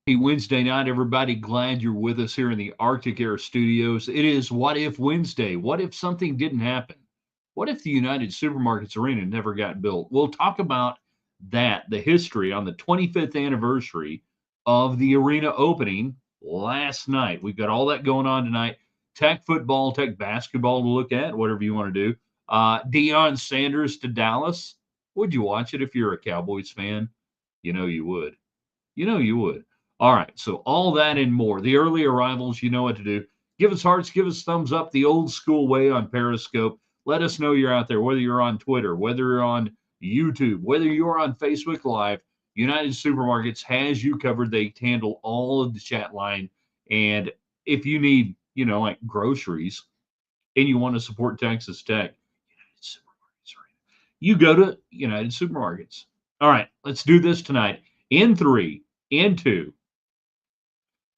Hey, Wednesday night, everybody. Glad you're with us here in the Arctic Air Studios. It is What If Wednesday. What if something didn't happen? What if the United Supermarkets Arena never got built? We'll talk about that, the history on the 25th anniversary of the arena opening last night. We've got all that going on tonight. Tech football, tech basketball to look at, whatever you want to do. Deion Sanders to Dallas. Would you watch it if you're a Cowboys fan? You know you would. You know you would. All right. So all that and more. The early arrivals, you know what to do. Give us hearts, give us thumbs up the old school way on Periscope. Let us know you're out there, whether you're on Twitter, whether you're on YouTube, whether you're on Facebook Live. United Supermarkets has you covered. They handle all of the chat line. And if you need, like groceries and you want to support Texas Tech, United Supermarkets, right? You go to United Supermarkets. All right, let's do this tonight in three, in two.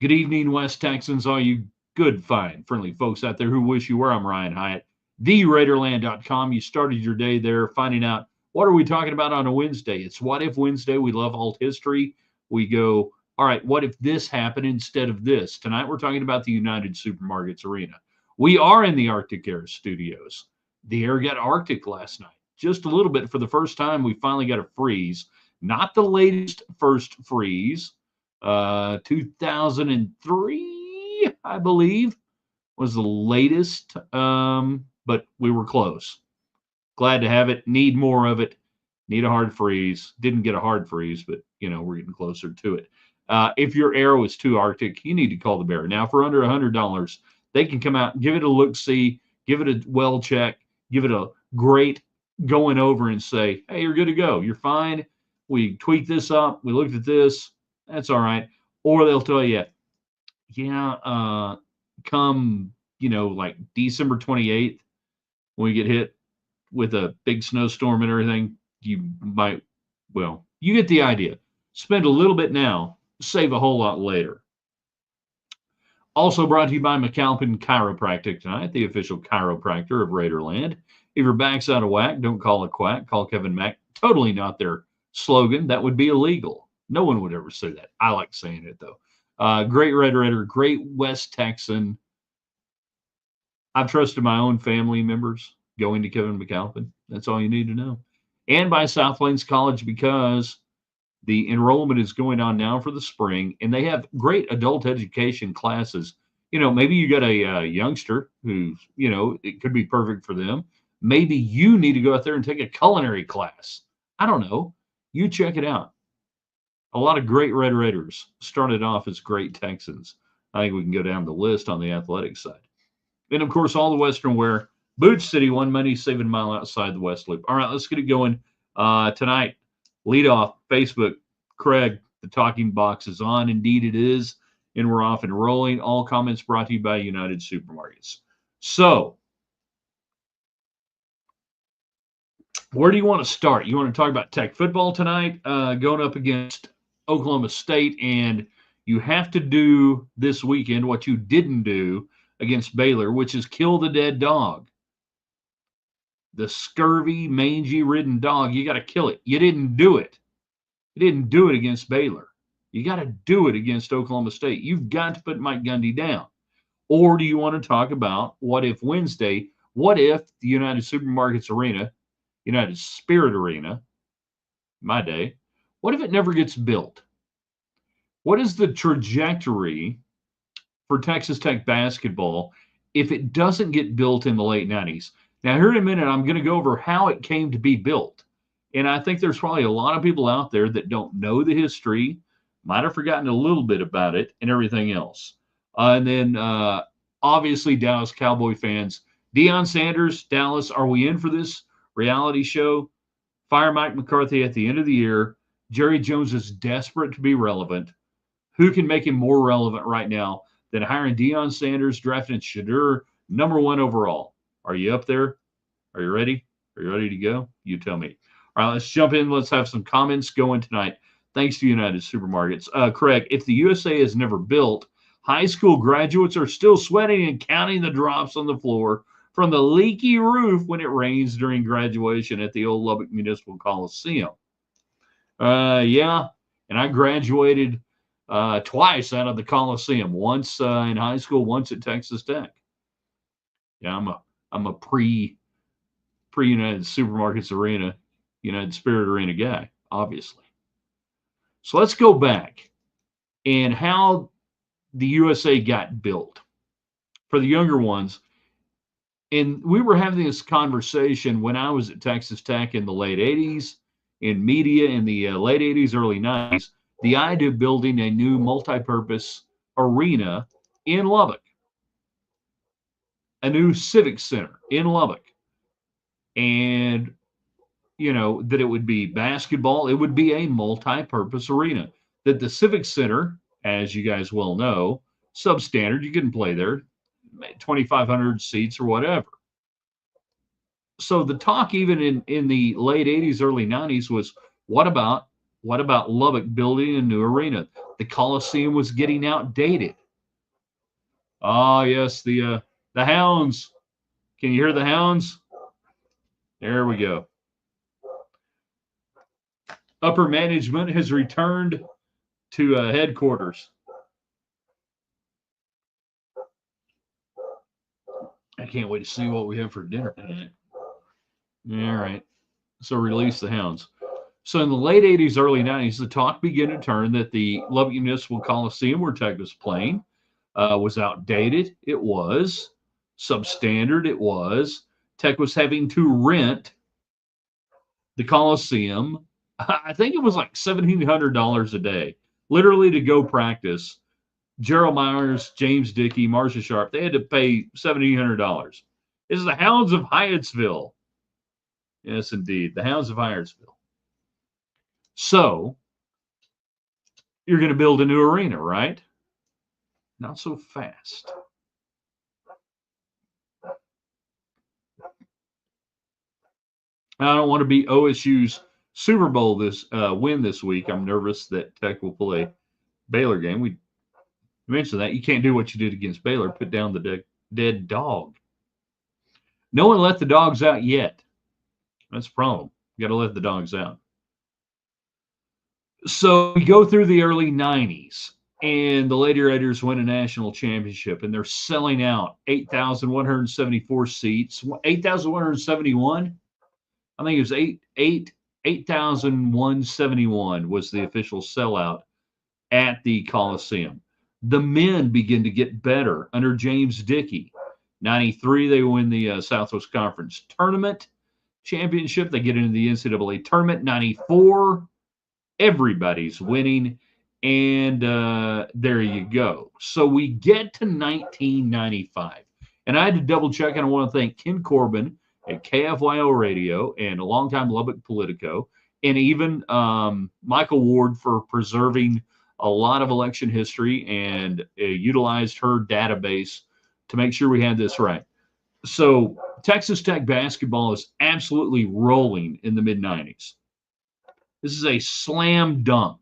Good evening, West Texans, all you good, fine, friendly folks out there who wish you were. I'm Ryan Hyatt, theraiderland.com. You started your day there finding out what are we talking about on a Wednesday. It's What If Wednesday. We love alt history. We go, all right, what if this happened instead of this? Tonight we're talking about the United Supermarkets Arena. We are in the Arctic Air Studios. The air got Arctic last night. Just a little bit. For the first time, we finally got a freeze. Not the latest first freeze. 2003, I believe, was the latest, but we were close. Glad to have it. Need more of it. Need a hard freeze. Didn't get a hard freeze, but, we're getting closer to it. If your arrow is too Arctic, you need to call the Bear. Now, for under $100, they can come out, give it a look-see, give it a well check, give it a great going over and say, hey, you're good to go. You're fine. We tweaked this up. We looked at this. That's all right. Or they'll tell you, yeah, come, like December 28th, when we get hit with a big snowstorm and everything, you might, you get the idea. Spend a little bit now, save a whole lot later. Also brought to you by McAlpin Chiropractic tonight, the official chiropractor of Raiderland. If your back's out of whack, don't call a quack, call Kevin Mack. Totally not their slogan. That would be illegal. No one would ever say that. I like saying it, though. Great Red Raider, great West Texan. I've trusted my own family members going to Kevin McAlpin. That's all you need to know. And by South Plains College, because the enrollment is going on now for the spring, and they have great adult education classes. Maybe you got a youngster who's, it could be perfect for them. Maybe you need to go out there and take a culinary class. I don't know. You check it out. A lot of great Red Raiders started off as great Texans. I think we can go down the list on the athletic side. And, of course, all the Western wear. Boots City, 1 money, 7 mile outside the West Loop. All right, let's get it going tonight. Lead off, Facebook. Craig, the talking box is on. Indeed, it is. And we're off and rolling. All comments brought to you by United Supermarkets. So, where do you want to start? You want to talk about Tech football tonight, going up against Oklahoma State, and you have to do this weekend what you didn't do against Baylor, which is kill the dead dog. The scurvy, mangy-ridden dog, you got to kill it. You didn't do it. You didn't do it against Baylor. You got to do it against Oklahoma State. You've got to put Mike Gundy down. Or do you want to talk about what if Wednesday, what if the United Supermarkets Arena, United Spirit Arena, my day, what if it never gets built? What is the trajectory for Texas Tech basketball if it doesn't get built in the late 90s? Now, here in a minute, I'm going to go over how it came to be built. And I think there's probably a lot of people out there that don't know the history, might have forgotten a little bit about it and everything else. And then, obviously, Dallas Cowboy fans. Deion Sanders, Dallas, are we in for this reality show? Fire Mike McCarthy at the end of the year. Jerry Jones is desperate to be relevant. Who can make him more relevant right now than hiring Deion Sanders, drafting Shadur, #1 overall? Are you up there? Are you ready? Are you ready to go? You tell me. All right, let's jump in. Let's have some comments going tonight. Thanks to United Supermarkets. Craig, if the USA is never built, high school graduates are still sweating and counting the drops on the floor from the leaky roof when it rains during graduation at the old Lubbock Municipal Coliseum. Yeah, and I graduated twice out of the Coliseum, once in high school, once at Texas Tech. Yeah, I'm a pre United Supermarkets Arena, United Spirit Arena guy, obviously. So let's go back and how the USA got built for the younger ones. And we were having this conversation when I was at Texas Tech in the late 80s, in media in the late 80s, early 90s, the idea of building a new multi-purpose arena in Lubbock, a new civic center in Lubbock. And, that it would be basketball, it would be a multi-purpose arena. That the civic center, as you guys well know, substandard, you couldn't play there, 2,500 seats or whatever. So the talk even in the late 80s, early 90s was what about Lubbock building a new arena? The Coliseum was getting outdated. Ah, yes, the Hounds. Can you hear the Hounds? There we go. Upper management has returned to headquarters. I can't wait to see what we have for dinner tonight. All right. So release the Hounds. So in the late 80s, early 90s, the talk began to turn that the Lubbock Municipal Coliseum, where Tech was playing, was outdated. It was. Substandard. It was. Tech was having to rent the Coliseum. I think it was like $1,700 a day, literally to go practice. Gerald Myers, James Dickey, Marcia Sharp, they had to pay $1,700. This is the Hounds of Hyattsville. Yes, indeed. The Hounds of Hyattsville. So, you're going to build a new arena, right? Not so fast. I don't want to be OSU's Super Bowl win this week. I'm nervous that Tech will play Baylor game. We mentioned that. You can't do what you did against Baylor, put down the dead dog. No one let the dogs out yet. That's the problem. You got to let the dogs out. So we go through the early 90s, and the Lady Raiders win a national championship, and they're selling out 8,174 seats. 8,171? I think it was 8,171 was the official sellout at the Coliseum. The men begin to get better under James Dickey. 93, they win the Southwest Conference Tournament Championship. They get into the NCAA Tournament. 94, everybody's winning. And there you go. So we get to 1995. And I had to double check, and I want to thank Ken Corbin at KFYO Radio and a longtime Lubbock Politico, and even Michael Ward for preserving a lot of election history and utilized her database to make sure we had this right. So Texas Tech basketball is absolutely rolling in the mid-90s. This is a slam dunk.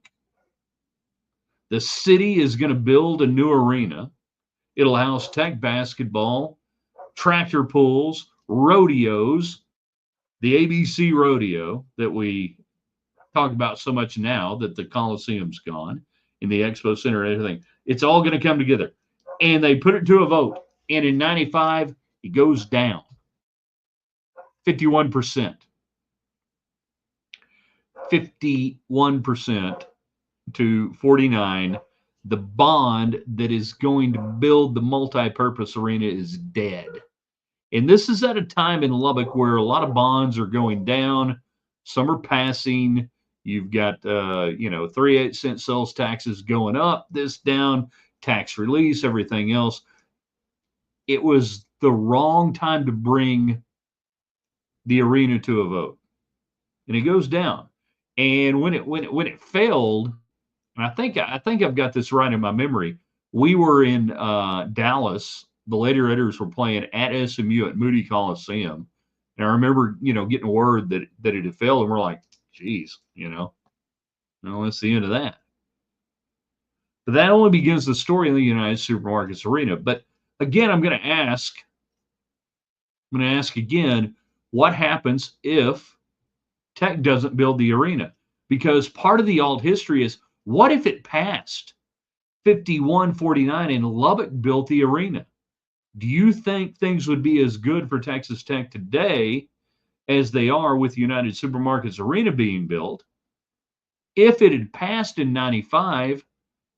The city is going to build a new arena. It'll house Tech basketball, tractor pulls, rodeos, the ABC rodeo that we talk about so much now that the Coliseum's gone, in the Expo Center and everything. It's all going to come together. And they put it to a vote. And in 95, it goes down 51%. 51% to 49. The bond that is going to build the multi-purpose arena is dead. And this is at a time in Lubbock where a lot of bonds are going down. Some are passing. You've got, 3/8 sales taxes going up, this down, tax release, everything else. It was the wrong time to bring the arena to a vote. And it goes down. And when it failed, and I think I've got this right in my memory, we were in Dallas. The Lady Raiders were playing at SMU at Moody Coliseum. And I remember, getting word that it had failed, and we're like, geez, well, that's the end of that. But that only begins the story in the United Supermarkets Arena. But again, I'm going to ask again, what happens if Tech doesn't build the arena? Because part of the alt history is, what if it passed? 51-49, and Lubbock built the arena. Do you think things would be as good for Texas Tech today as they are with United Supermarkets Arena being built if it had passed in 95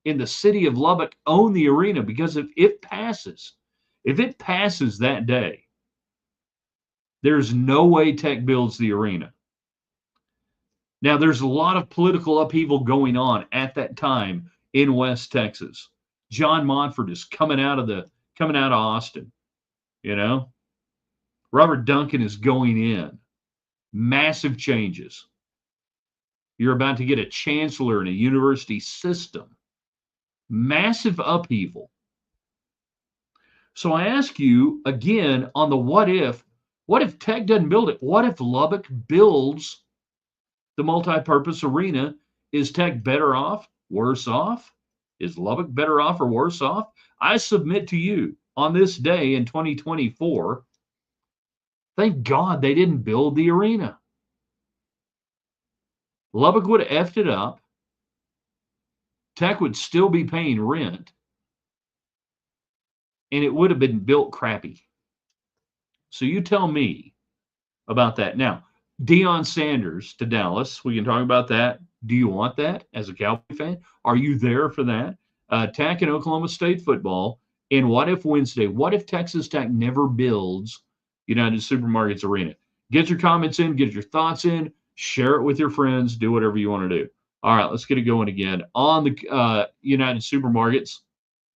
and the city of Lubbock owned the arena? Because if it passes that day, there's no way Tech builds the arena. Now, there's a lot of political upheaval going on at that time in West Texas. John Montford is coming out of Austin, you know. Robert Duncan is going in. Massive changes. You're about to get a chancellor in a university system. Massive upheaval. So I ask you again on the what if Tech doesn't build it? What if Lubbock builds the multi-purpose arena? Is Tech better off? Worse off? Is Lubbock better off or worse off? I submit to you on this day in 2024, thank God they didn't build the arena. Lubbock would have effed it up. Tech would still be paying rent. And it would have been built crappy. So you tell me about that. Now, Deion Sanders to Dallas. We can talk about that. Do you want that as a Cowboy fan? Are you there for that? Tech and Oklahoma State football. And what if Wednesday? What if Texas Tech never builds United Supermarkets Arena? Get your comments in. Get your thoughts in. Share it with your friends. Do whatever you want to do. All right, let's get it going again on the United Supermarkets.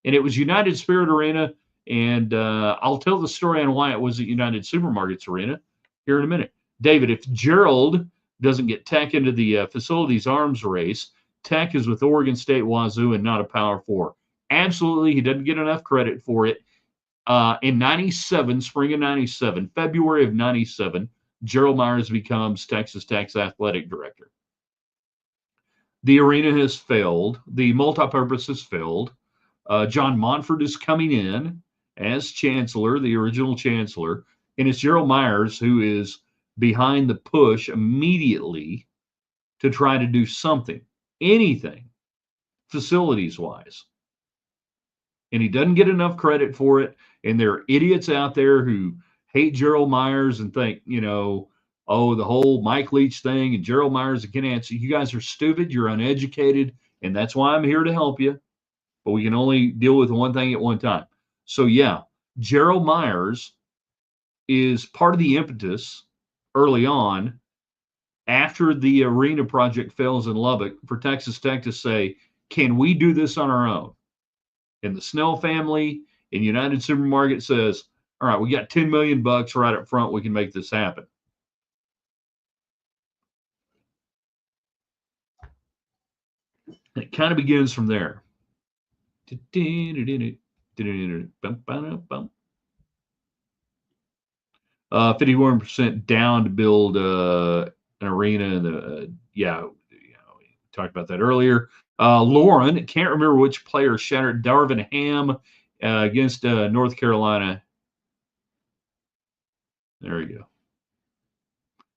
And it was United Spirit Arena. And I'll tell the story on why it was at United Supermarkets Arena here in a minute. David, if Gerald doesn't get Tech into the facilities arms race, Tech is with Oregon State, Wazoo, and not a Power Four. Absolutely, he doesn't get enough credit for it. In 97, spring of 97, February of 97, Gerald Myers becomes Texas Tech's athletic director. The arena has failed. The multipurpose has failed. John Montford is coming in as chancellor, the original chancellor, and it's Gerald Myers who is behind the push immediately to try to do something, anything, facilities-wise. And he doesn't get enough credit for it, and there are idiots out there who hate Gerald Myers and think, oh, the whole Mike Leach thing and Gerald Myers and Ken Answer. You guys are stupid, you're uneducated, and that's why I'm here to help you. But we can only deal with one thing at one time. So, yeah, Gerald Myers is part of the impetus early on after the arena project fails in Lubbock for Texas Tech to say, can we do this on our own? And the Snell family in United Supermarket says, all right, we got $10 million right up front. We can make this happen. And it kind of begins from there. 51% down to build an arena. And we talked about that earlier. Lauren, can't remember which player shattered Darvin Ham against North Carolina. There we go.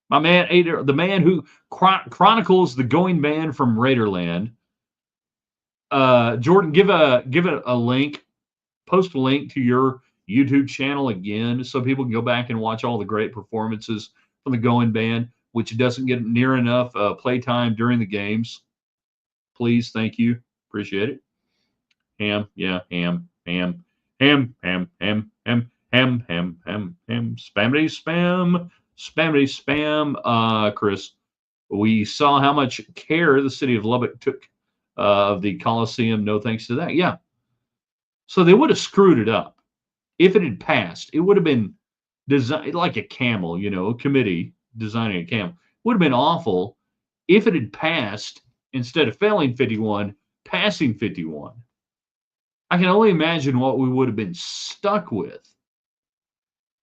My man, the man who chronicles the going man from Raiderland. Jordan, give it a link, post a link to your YouTube channel again so people can go back and watch all the great performances from the going band, which doesn't get near enough playtime during the games. Please, thank you. Appreciate it. Ham, yeah, ham, spammity spam. Chris, we saw how much care the city of Lubbock took of the Coliseum. No thanks to that. Yeah. So they would have screwed it up. If it had passed, it would have been designed like a camel, a committee designing a camel. It would have been awful if it had passed instead of failing 51, passing 51. I can only imagine what we would have been stuck with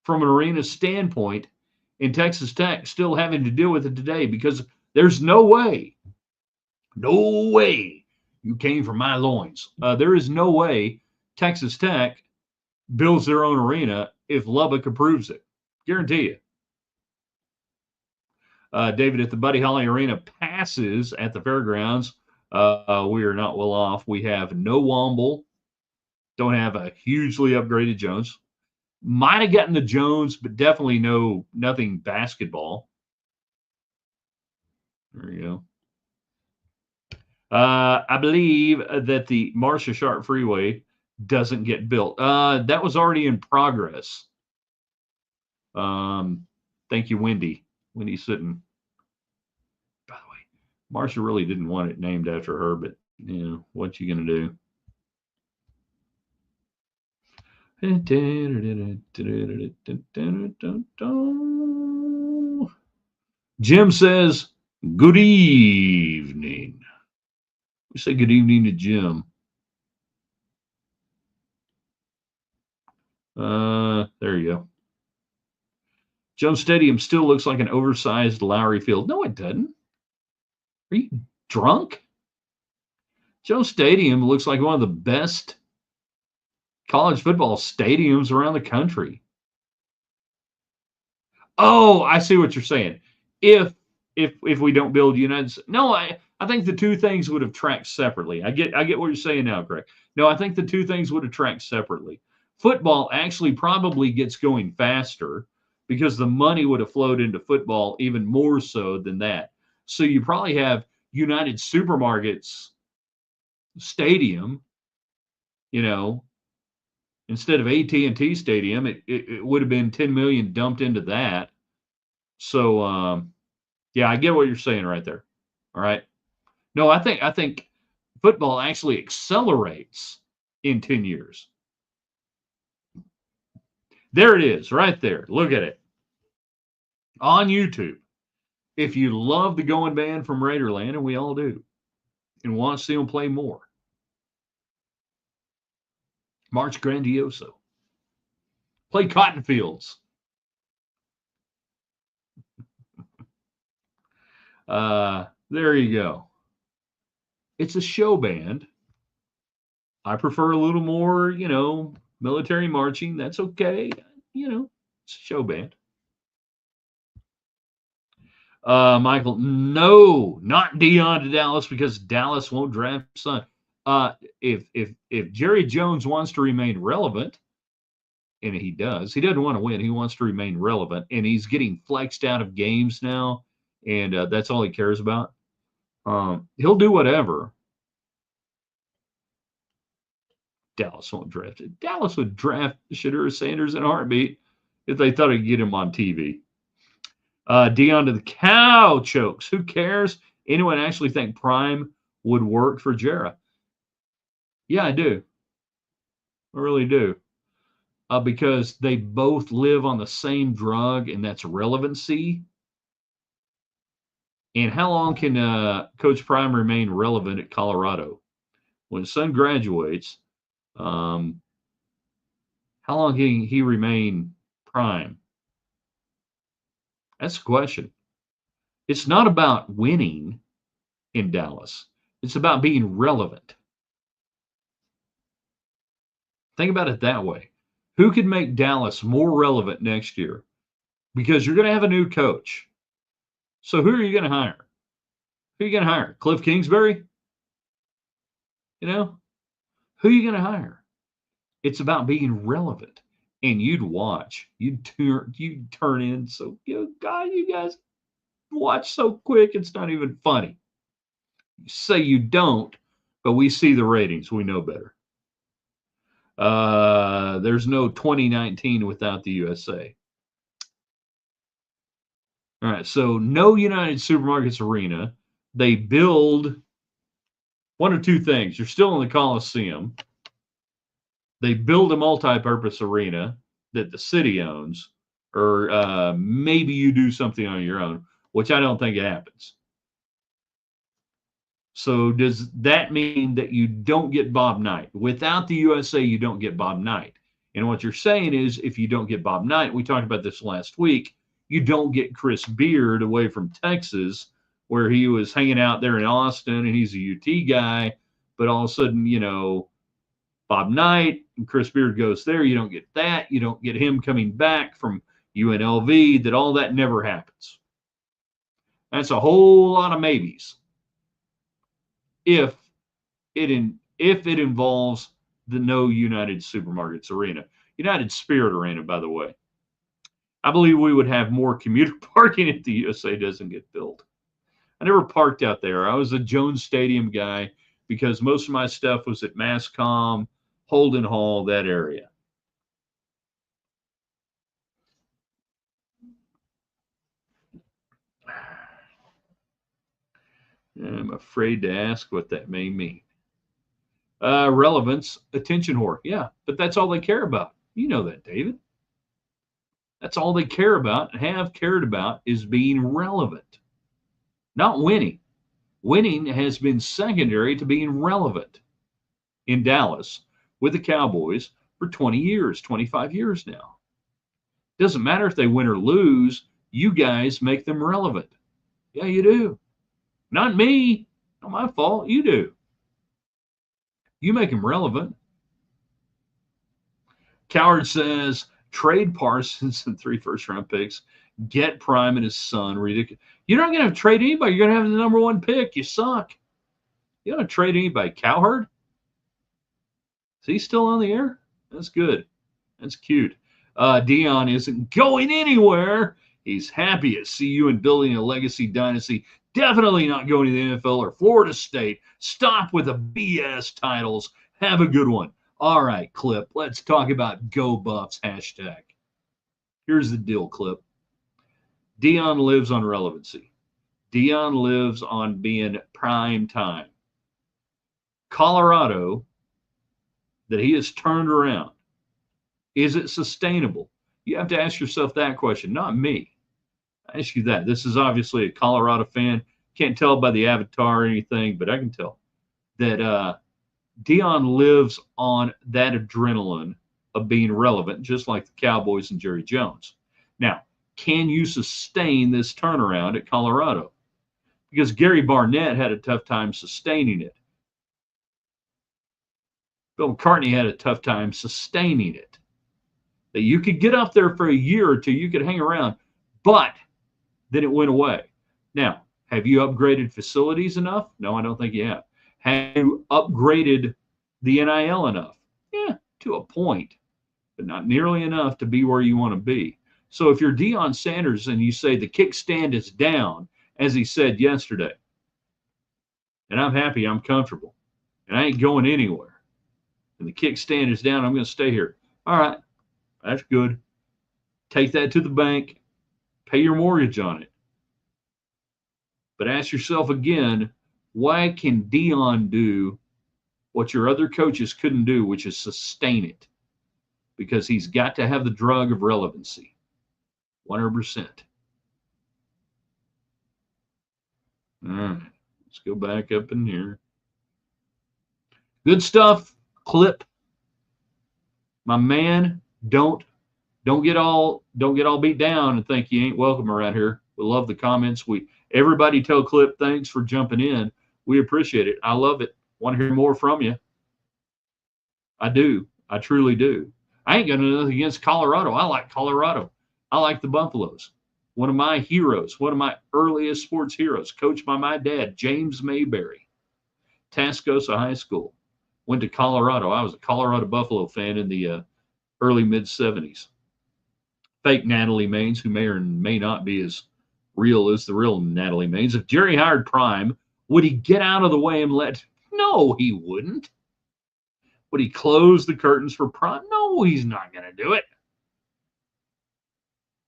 from an arena standpoint in Texas Tech still having to deal with it today, because there's no way you came from my loins. There is no way Texas Tech builds their own arena if Lubbock approves it. Guarantee you. David, if the Buddy Holly Arena passes at the fairgrounds, We are not well off. We have no Womble. Don't have a hugely upgraded Jones. Might have gotten the Jones, but definitely nothing basketball. There you go. I believe that the Marcia Sharp Freeway doesn't get built. That was already in progress. Thank you, Wendy. Wendy Sutton. By the way, Marcia really didn't want it named after her, but what you gonna do? Jim says, "Good evening." We say good evening to Jim. There you go. Jones Stadium still looks like an oversized Lowry Field. No, it doesn't. Are you drunk? Jones Stadium looks like one of the best college football stadiums around the country. Oh, I see what you're saying. If we don't build United, no, I think the two things would have tracked separately. I get what you're saying now, Greg. No, I think the two things would have tracked separately. Football actually probably gets going faster because the money would have flowed into football even more so than that. So you probably have United Supermarkets Stadium, instead of AT&T Stadium, it would have been 10 million dumped into that. So yeah, I get what you're saying right there. All right. No, I think football actually accelerates in 10 years. There it is, right there. Look at it. On YouTube. If you love the going band from Raiderland, and we all do, and want to see them play more, March Grandioso. Play Cotton Fields. There you go. It's a show band. I prefer a little more, military marching. That's okay. It's a show band. Michael, no, not Deion to Dallas because Dallas won't draft his son. If Jerry Jones wants to remain relevant, and he doesn't want to win. He wants to remain relevant, and he's getting flexed out of games now, and that's all he cares about. He'll do whatever. Dallas won't draft it. Dallas would draft Shedeur Sanders in a heartbeat if they thought he'd get him on TV. Deion to the cow chokes. Who cares? Anyone actually think Prime would work for Jarrah? Yeah, I do. I really do. Because they both live on the same drug, and that's relevancy. And how long can Coach Prime remain relevant at Colorado? When his son graduates, how long can he remain Prime? That's the question. It's not about winning in Dallas. It's about being relevant. Think about it that way. Who could make Dallas more relevant next year? Because you're going to have a new coach. So who are you going to hire? Who are you going to hire? Cliff Kingsbury? Who are you going to hire? It's about being relevant. And you'd watch. You'd turn in. So, God, you guys watch so quick, it's not even funny. You say you don't, but we see the ratings. We know better. There's no 2019 without the USA. All right, so no United Supermarkets Arena. They build one of two things. You're still in the Coliseum. They build a multi-purpose arena that the city owns, or maybe you do something on your own, which I don't think happens. So does that mean that you don't get Bob Knight? Without the USA, you don't get Bob Knight. And what you're saying is if you don't get Bob Knight, we talked about this last week, you don't get Chris Beard away from Texas, where he was hanging out there in Austin, and he's a UT guy, but all of a sudden, Bob Knight and Chris Beard goes there. You don't get that. You don't get him coming back from UNLV. All that never happens. That's a whole lot of maybes. if if it involves the no United Supermarkets Arena, United Spirit Arena, by the way. I believe we would have more commuter parking if the USA doesn't get built. I never parked out there. I was a Jones Stadium guy because most of my stuff was at Masscom, Holden Hall, that area. I'm afraid to ask what that may mean. Relevance, attention whore. Yeah, but that's all they care about. You know that, David. That's all they care about and have cared about is being relevant, not winning. Winning has been secondary to being relevant in Dallas with the Cowboys for 20 years, 25 years now. Doesn't matter if they win or lose, you guys make them relevant. Yeah, you do. Not me. Not my fault. You do. You make them relevant. Coward says trade Parsons and 3 first-round picks. Get Prime and his son. Ridiculous. You're not going to trade anybody. You're going to have the number 1 pick. You suck. You don't trade anybody. Cowherd? Is he still on the air? That's good. That's cute. Deion isn't going anywhere. He's happy at CU and building a legacy dynasty. Definitely not going to the NFL or Florida State. Stop with the BS titles. Have a good one. All right, Clip. Let's talk about Go Buffs hashtag. Here's the deal, Clip. Deion lives on relevancy. Deion lives on being prime time. Colorado, that he has turned around, is it sustainable? You have to ask yourself that question, not me. I ask you that. This is obviously a Colorado fan. Can't tell by the avatar or anything, but I can tell that Deion lives on that adrenaline of being relevant, just like the Cowboys and Jerry Jones. Now, can you sustain this turnaround at Colorado? Because Gary Barnett had a tough time sustaining it. Bill McCartney had a tough time sustaining it. That you could get up there for a year or two, you could hang around, but then it went away. Now, have you upgraded facilities enough? No, I don't think you have. Have you upgraded the NIL enough? Yeah, to a point, but not nearly enough to be where you want to be. So if you're Deion Sanders and you say the kickstand is down, as he said yesterday, and I'm happy, I'm comfortable, and I ain't going anywhere, and the kickstand is down, I'm going to stay here. All right, that's good. Take that to the bank, pay your mortgage on it. But ask yourself again, why can Deion do what your other coaches couldn't do, which is sustain it? Because he's got to have the drug of relevancy. 100%. All right, let's go back up in here. Good stuff, Clip. My man, don't get all beat down and think you ain't welcome around here. We love the comments. Everybody tell Clip thanks for jumping in. We appreciate it. I love it. Want to hear more from you. I do. I truly do. I ain't got nothing against Colorado. I like Colorado. I like the Buffaloes. One of my heroes, one of my earliest sports heroes, coached by my dad, James Mayberry, Tascosa High School. Went to Colorado. I was a Colorado Buffalo fan in the early mid-'70s. Fake Natalie Maines, who may or may not be as real as the real Natalie Maines. If Jerry hired Prime, would he get out of the way and let? No, he wouldn't. Would he close the curtains for Prime? No, he's not going to do it.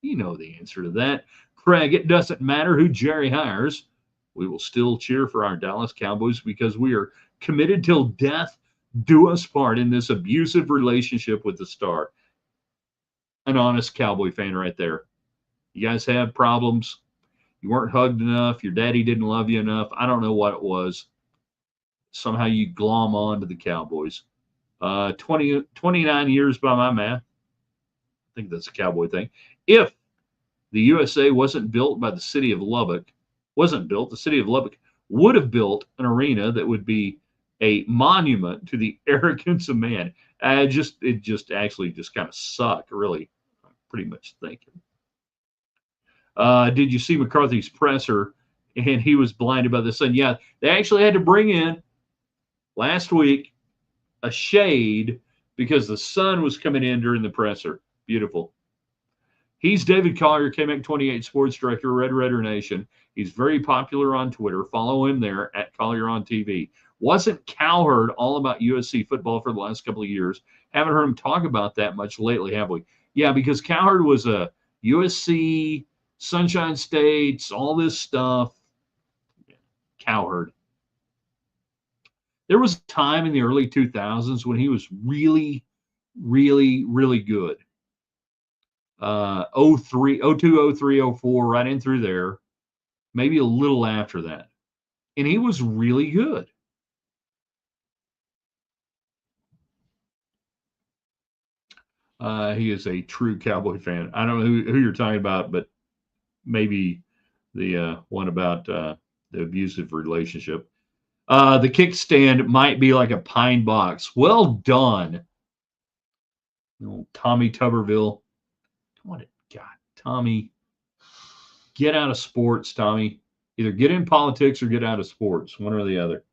You know the answer to that. Craig, it doesn't matter who Jerry hires. We will still cheer for our Dallas Cowboys because we are committed till death do us part in this abusive relationship with the star. An honest Cowboy fan right there. You guys have problems. You weren't hugged enough. Your daddy didn't love you enough. I don't know what it was. Somehow you glom on to the Cowboys. 29 years by my math. I think that's a Cowboy thing. If the USA wasn't built by the city of Lubbock, the city of Lubbock would have built an arena that would be a monument to the arrogance of man. It just actually kind of sucked, really. I'm pretty much thinking. Did you see McCarthy's presser? And he was blinded by the sun. Yeah, they actually had to bring in Last week, a shade because the sun was coming in during the presser. Beautiful. He's David Collier, KMEC28 Sports Director, Red Raider Nation. He's very popular on Twitter. Follow him there at Collier on TV. Wasn't Cowherd all about USC football for the last couple of years? Haven't heard him talk about that much lately, have we? Yeah, because Cowherd was a USC, Sunshine States, all this stuff. Cowherd. There was a time in the early 2000s when he was really, really good. 03, 02, 03, 04, right in through there, maybe a little after that. And he was really good. He is a true Cowboy fan. I don't know who you're talking about, but maybe the one about the abusive relationship. The kickstand might be like a pine box. Well done. Oh, Tommy Tuberville. What God, Tommy. Get out of sports, Tommy. Either get in politics or get out of sports, one or the other.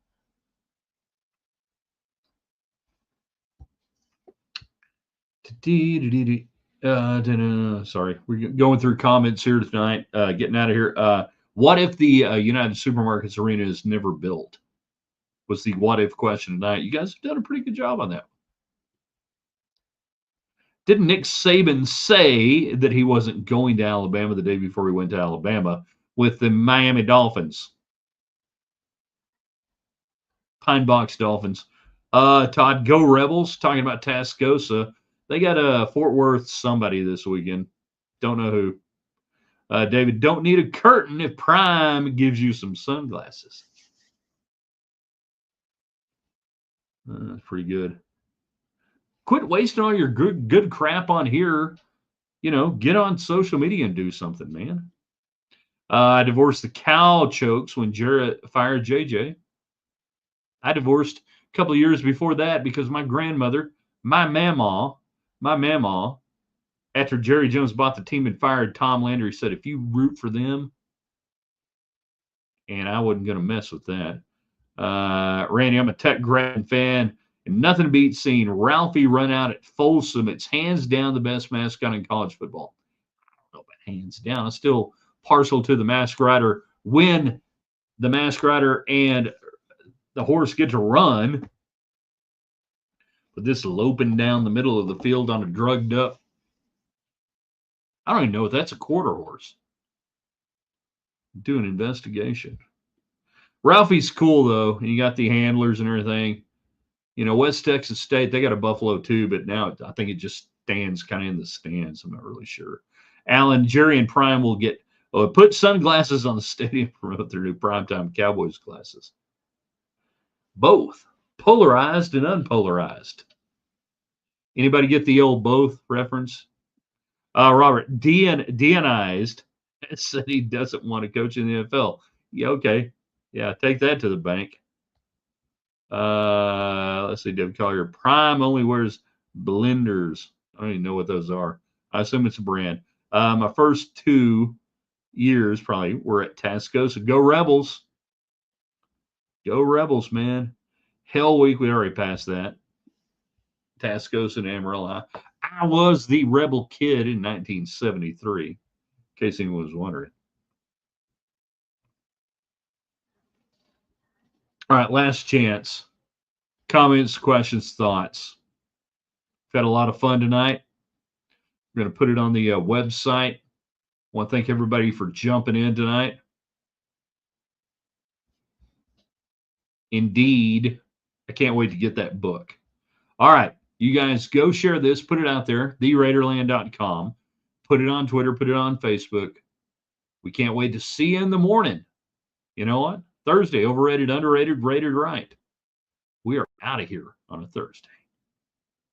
Sorry, we're going through comments here tonight. Getting out of here. What if the United Supermarkets arena is never built? Was the what if question tonight. You guys have done a pretty good job on that. Didn't Nick Saban say that he wasn't going to Alabama the day before he went to Alabama with the Miami Dolphins? Pine Box Dolphins. Todd, go Rebels. Talking about Tascosa. They got a Fort Worth somebody this weekend. Don't know who. David, don't need a curtain if Prime gives you some sunglasses. That's pretty good. Quit wasting all your good crap on here. You know, get on social media and do something, man. I divorced the cow chokes when Jarrett fired JJ. I divorced a couple of years before that because my grandmother, my mama, after Jerry Jones bought the team and fired Tom Landry, said, if you root for them, and I wasn't going to mess with that. Randy, I'm a Tech Grand fan, and nothing beats seeing Ralphie run out at Folsom. It's hands down the best mascot in college football. I don't know about hands down. I'm still partial to the Masked Rider when the Masked Rider and the horse get to run. But this loping down the middle of the field on a drugged up, I don't even know if that's a quarter horse. Do an investigation. Ralphie's cool though, and you got the handlers and everything. You know, West Texas State, they got a Buffalo too, but now I think it just stands kind of in the stands. I'm not really sure. Alan, Jerry, and Prime will get put sunglasses on the stadium, promote their new primetime Cowboys glasses. Both polarized and unpolarized. Anybody get the old both reference? Robert, Deionized said he doesn't want to coach in the NFL. Yeah, okay. Yeah, take that to the bank. Let's see, David Collier. Prime only wears blenders. I don't even know what those are. I assume it's a brand. My first 2 years probably were at Tascosa. Go Rebels. Go Rebels, man. Hell Week, we already passed that. Tascosa and Amarillo. I was the Rebel kid in 1973, in case anyone was wondering. All right, last chance. Comments, questions, thoughts. We've had a lot of fun tonight. We're going to put it on the website. I want to thank everybody for jumping in tonight. Indeed, I can't wait to get that book. All right, you guys go share this, put it out there, theraiderland.com. Put it on Twitter, put it on Facebook. We can't wait to see you in the morning. You know what? Thursday, overrated, underrated, rated right. We are out of here on a Thursday.